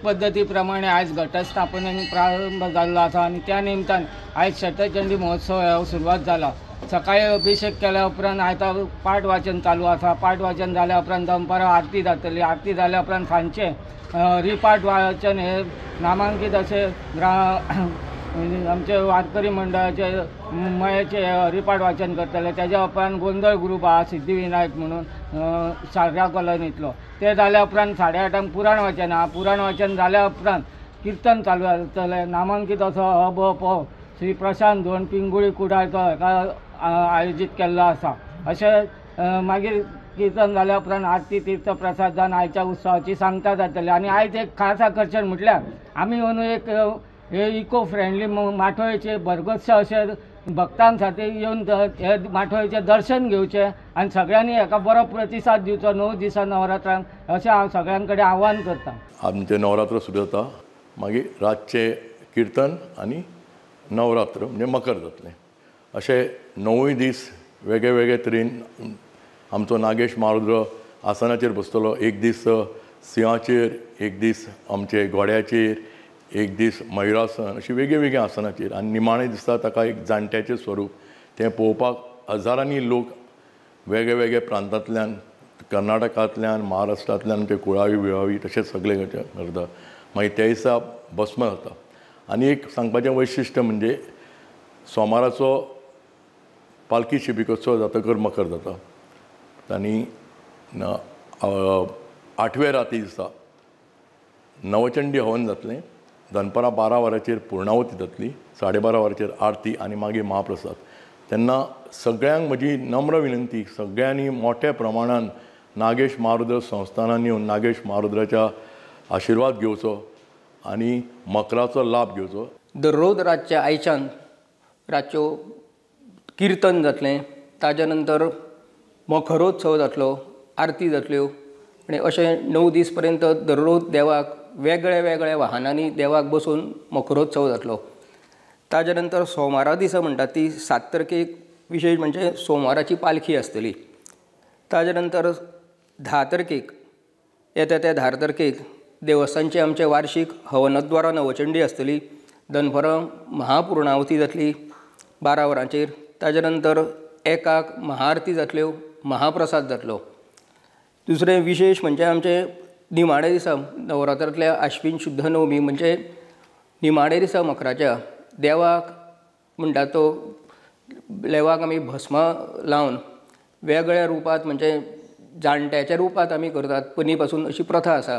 पद्धती प्रमाणे आज घटस्थापनेक प्रारंभ जाल्लो आसा आनी त्या निमतान आज शतचंडी महोत्सव ह्यो सुरवात जाला। सकाळी अभिषेक केल्या उपरांत आयतार पाठ वाचन चालू आसा। पाठ वाचन जाल्या उपरांत दनपारां आरती जातली। आरती जाल्या उपरांत सांजचे रिपाठ वाचन हे नामांकीत असे आमचे वारकरी मंडळाचे मयाचे रिपाठ वाचन करतले। त्याच्या उपरांत गोंधळ ग्रूप आहा सिद्धिविनायक म्हणून सार्या कॉलनीतलो, ते जाल्या उपरांत 8:30 पुराण वाचन आहा। पुराण वाचन जाल्या उपरांत कीर्तन चालू जातलें। नामांकीत असो प श्री प्रशांत धोंड पिंगुळी कुडाळचो हेका आयोजीत केल्लो आसा। अशें मागीर कीर्तन जाल्या उपरांत आरती तीर्थ प्रसाद जावन आयच्या उत्सवाची सांगता जातली। आनी आयज एक खास आकर्शण म्हटल्यार आमी अंदू एक हे इको फ्रेंडली माठोळेचे भरगतशे अशे भक्तां खातीर येवन हे माठोळेचें दर्शन घेवचें आनी सगळ्यांनी हेका बरो प्रतिसाद दिवचो 9 दिसां नवरात्रांक अशें हांव सगळ्यां कडेन आव्हान करता। आमचें नवरात्र सुरू जाता, मागीर रातचें कीर्तन आनी नवरात्र म्हणजे मकर जातलें। अशे 9 दीस वेगळे वेगळे तरेन आमचो नागेश मारुद्र आसनाचेर बसतलो। एक दीस सिंहाचेर, एक दीस आमचे घोड्याचेर, एक दीस मयुरासन, अशी वेगळी वेगळी आसनाचेर। आनी निमाणे दिसता ताका एक जाणट्याचें स्वरूप। तें पळोवपाक हजारांनी लोक वेगळे वेगळे प्रांतांतल्यान, कर्नाटकांतल्यान, महाराष्ट्रांतल्यान ते कुळावी बिळावी तशेंच सगळे करता। मागीर त्या दिसा भस्म जाता। आनी एक सांगपाचें वैशिश्ट्य म्हणजे सोमाराचो पालखी शिबिकोत्सव जातकर मकर जाता आनी 8व्या राती दिसा नवचंडी हवन जातलें। दनपारां 12 वरांचेर पुर्णावती जातली, 12:30 वरांचेर आरती आनी मागीर महाप्रसाद। तेन्ना सगळ्यांक म्हजी नम्र विनंती, सगळ्यांनी मोठ्या प्रमाणान नागेश मारुद्र संस्थानान येवन नागेश मारुद्राच्या आशिर्वाद घेवचो आनी मकराचो लाभ घेवचो। दररोज रातच्या आयच्यान रातच्यो कीर्तन जातलें, ताज्या नंतर मखरोत्सव जातलो, आरती जातल्यो आनी अशें 9 दीस पर्यंत दररोज देवाक वेगळ्या वेगळ्या वाहनांनी देवाक बसून मखरोत्सव जातलो। ताज्या नंतर सोमारा दिसा म्हणटात ती 7 तारखेक विशेश म्हणजे सोमाराची पालखी आसतली। ताज्या नंतर 10 तारखेक येता त्या 10 तारखेक देवस्थानचे आमचे वार्षिक हवनद्वारा नवचंडी आसतली। दनपारां महापुर्णावती जातली 12 वरांचेर। ताज्या नंतर 1 महाआरती जातल्यो, महाप्रसाद जातलो। दुसरें विशेश म्हणजे आमचे निमाणे दिसा नवरात्रांतल्या आश्विन शुद्ध नवमी म्हणजे निमाणे दिसा मकराच्या देवाक म्हणटा तो लेवाक आमी भस्म लावन वेगळ्या रुपांत म्हणजे जाणट्याच्या रुपांत आमी करतात। पयलीं पासून अशी प्रथा आसा।